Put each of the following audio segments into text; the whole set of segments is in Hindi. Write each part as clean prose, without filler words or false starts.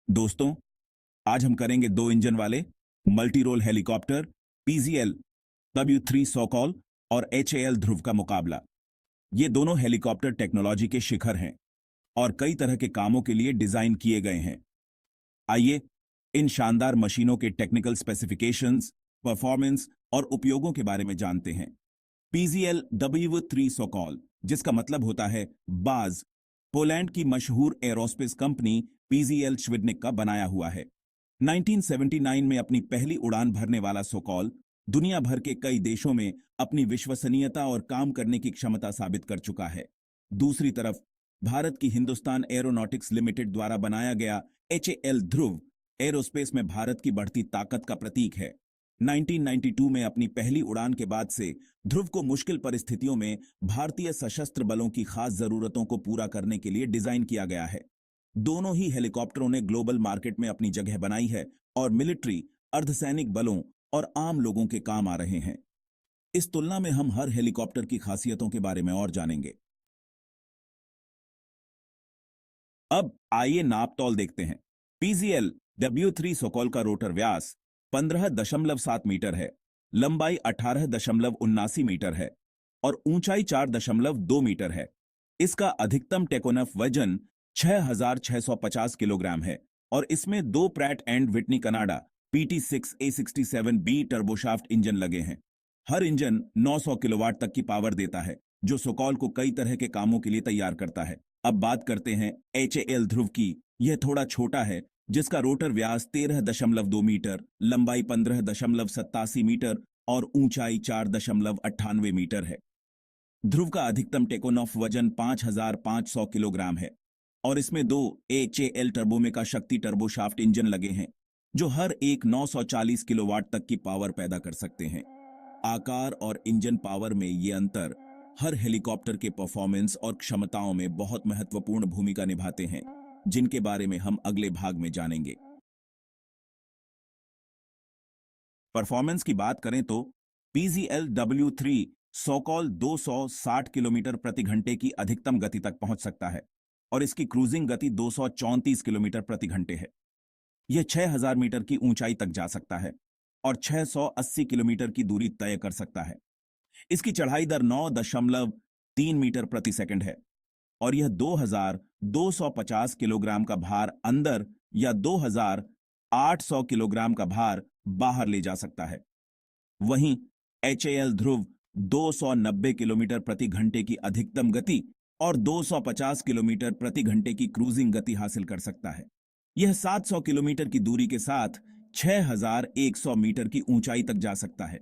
दोस्तों, आज हम करेंगे दो इंजन वाले multi role helicopter PZL W3 Sokol और HAL ध्रुव का मुकाबला। ये दोनों हेलीकॉप्टर टेक्नोलॉजी के शिखर हैं और कई तरह के कामों के लिए डिजाइन किए गए हैं। आइए इन शानदार मशीनों के टेक्निकल स्पेसिफिकेशंस, परफॉर्मेंस और उपयोगों के बारे में जानते हैं। पीजीएल W3 सॉकॉल, जिसका मतलब होता है बाज, पोलैंड की मशहूर एरोस्पेस कंपनी पीजीएल श्विडनिक का बनाया हुआ है। 1979 में अपनी पहली उड़ान भरने वाला सोकॉल दुनिया भर के कई देशों में अपनी विश्वसनीयता और काम करने की क्षमता साबित कर चुका है। दूसरी तरफ भारत की हिंदुस्तान एरोनॉटिक्स लिमिटेड द्वारा बनाया गया HAL ध्रुव एरोस्पेस में भारत की बढ़ती ताकत का प्रतीक है। 1992 में अपनी पहली उड़ान के बाद से ध्रुव को मुश्किल परिस्थितियों में भारतीय सशस्त्र बलों की खास जरूरतों को पूरा करने के लिए डिजाइन किया गया है। दोनों ही हेलीकॉप्टरों ने ग्लोबल मार्केट में अपनी जगह बनाई है और मिलिट्री, अर्धसैनिक बलों और आम लोगों के काम आ रहे हैं। इस तुलना में हम हर हेलीकॉप्टर की खासियतों के बारे में और जानेंगे। अब आइए नाप तौल देखते हैं। पीजीएल W3 सोकॉल का रोटर व्यास 15.7 मीटर है, लंबाई 18.79 मीटर है और ऊंचाई 4.2 मीटर है। इसका अधिकतम टेकोनफ वजन 6,650 किलोग्राम है और इसमें दो Pratt and Whitney Canada PT6A67B turboshaft engine लगे हैं। हर इंजन 900 किलोवाट तक की पावर देता है, जो सोकॉल को कई तरह के कामों के लिए तैयार करता है। अब बात करते हैं HAL ध्रुव की। यह थोड़ा छोटा है, जिसका रोटर व्यास 13.2 मीटर, लंबाई 15.87 मीटर और ऊंचाई 4.98 मीटर है। ध्रुव का अधिकतम टेकोन ऑफ वजन 5,500 किलोग्राम है और इसमें दो HAL टर्बोमेका शक्ति टर्बोशाफ्ट इंजन लगे हैं, जो हर एक 940 किलोवाट तक की पावर पैदा कर सकते हैं। आकार और इंजन पावर में ये अंतर हर हेलीकॉप्टर के परफॉर्मेंस और क्षमताओं में बहुत महत्वपूर्ण भूमिका निभाते हैं, जिनके बारे में हम अगले भाग में जानेंगे। परफॉर्मेंस की बात करें तो पीजीएल W3 सॉकॉल 260 किलोमीटर प्रति घंटे की अधिकतम गति तक पहुंच सकता है और इसकी क्रूजिंग गति 234 किलोमीटर प्रति घंटे है। यह 6,000 मीटर की ऊंचाई तक जा सकता है और 680 किलोमीटर की दूरी तय कर सकता है। इसकी चढ़ाई दर 9.3 मीटर प्रति सेकंड है और यह 2,250 किलोग्राम का भार अंदर या 2,800 किलोग्राम का भार बाहर ले जा सकता है। वहीं HAL ध्रुव 290 किलोमीटर प्रति घंटे की अधिकतम गति और 250 किलोमीटर प्रति घंटे की क्रूजिंग गति हासिल कर सकता है। यह 700 किलोमीटर की दूरी के साथ 6,100 मीटर की ऊंचाई तक जा सकता है।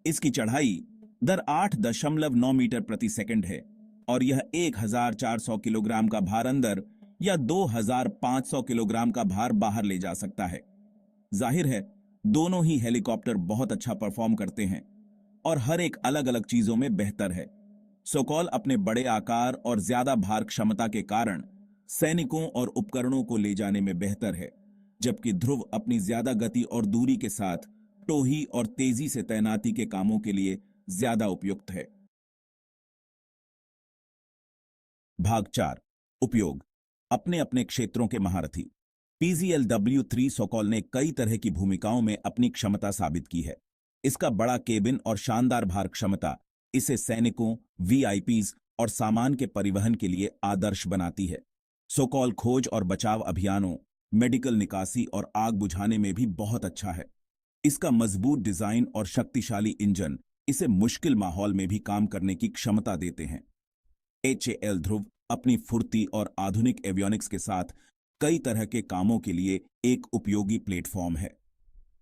इसकी चढ़ाई दर 8.9 मीटर प्रति सेकंड है और यह 1,400 किलोग्राम का भार अंदर या 2,500 किलोग्राम का भार बाहर ले जा सकता है। जाहिर है, दोनों ही हेलीकॉप्टर बहुत अच्छा परफॉर्म करते हैं और हर एक अलग अलग चीजों में बेहतर है। सोकॉल अपने बड़े आकार और ज्यादा भार क्षमता के कारण सैनिकों और उपकरणों को ले जाने में बेहतर है, जबकि ध्रुव अपनी ज्यादा गति और दूरी के साथ टोही और तेजी से तैनाती के कामों के लिए ज्यादा उपयुक्त है। भाग 4, उपयोग। अपने अपने क्षेत्रों के महारथी। पीजीएल W3 सोकॉल ने कई तरह की भूमिकाओं में अपनी क्षमता साबित की है। इसका बड़ा केबिन और शानदार भार क्षमता इसे सैनिकों, VIPs और सामान के परिवहन के लिए आदर्श बनाती है। सोकॉल खोज और बचाव अभियानों, मेडिकल निकासी और आग बुझाने में भी बहुत अच्छा है। इसका मजबूत डिजाइन और शक्तिशाली इंजन इसे मुश्किल माहौल में भी काम करने की क्षमता देते हैं। HAL ध्रुव अपनी फुर्ती और आधुनिक एवियोनिक्स के साथ कई तरह के कामों के लिए एक उपयोगी प्लेटफॉर्म है।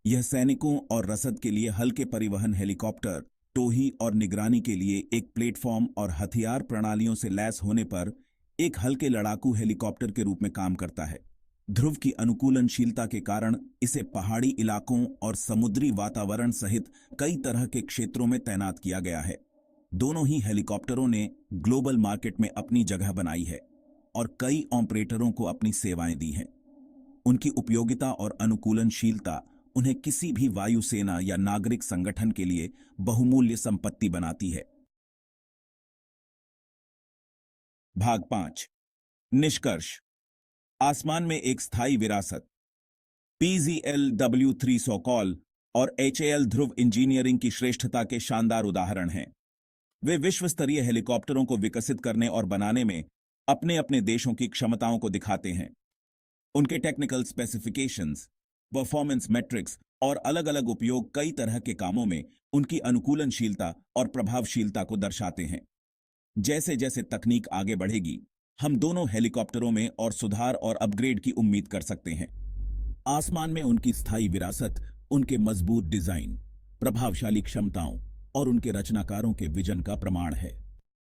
यह सैनिकों और रसद के लिए हल्के परिवहन हेलीकॉप्टर, टोही और निगरानी के लिए एक प्लेटफॉर्म और हथियार प्रणालियों से लैस होने पर एक हल्के लड़ाकू हेलीकॉप्टर के रूप में काम करता है। ध्रुव की अनुकूलनशीलता के कारण इसे पहाड़ी इलाकों और समुद्री वातावरण सहित कई तरह के क्षेत्रों में तैनात किया गया है। दोनों ही हेलीकॉप्टरों ने ग्लोबल मार्केट में अपनी जगह बनाई है और कई ऑपरेटरों को अपनी सेवाएं दी हैं। उनकी उपयोगिता और अनुकूलनशीलता उन्हें किसी भी वायुसेना या नागरिक संगठन के लिए बहुमूल्य संपत्ति बनाती है। भाग 5, निष्कर्ष। आसमान में एक स्थायी विरासत। PZL-W3 सॉकॉल और HAL ध्रुव इंजीनियरिंग की श्रेष्ठता के शानदार उदाहरण हैं। वे विश्व स्तरीय हेलीकॉप्टरों को विकसित करने और बनाने में अपने अपने देशों की क्षमताओं को दिखाते हैं। उनके टेक्निकल स्पेसिफिकेशंस, परफॉर्मेंस मैट्रिक्स और अलग-अलग उपयोग कई तरह के कामों में उनकी अनुकूलनशीलता और प्रभावशीलता को दर्शाते हैं। जैसे जैसे तकनीक आगे बढ़ेगी, हम दोनों हेलीकॉप्टरों में और सुधार और अपग्रेड की उम्मीद कर सकते हैं। आसमान में उनकी स्थायी विरासत, उनके मजबूत डिजाइन, प्रभावशाली क्षमताओं और उनके रचनाकारों के विजन का प्रमाण है।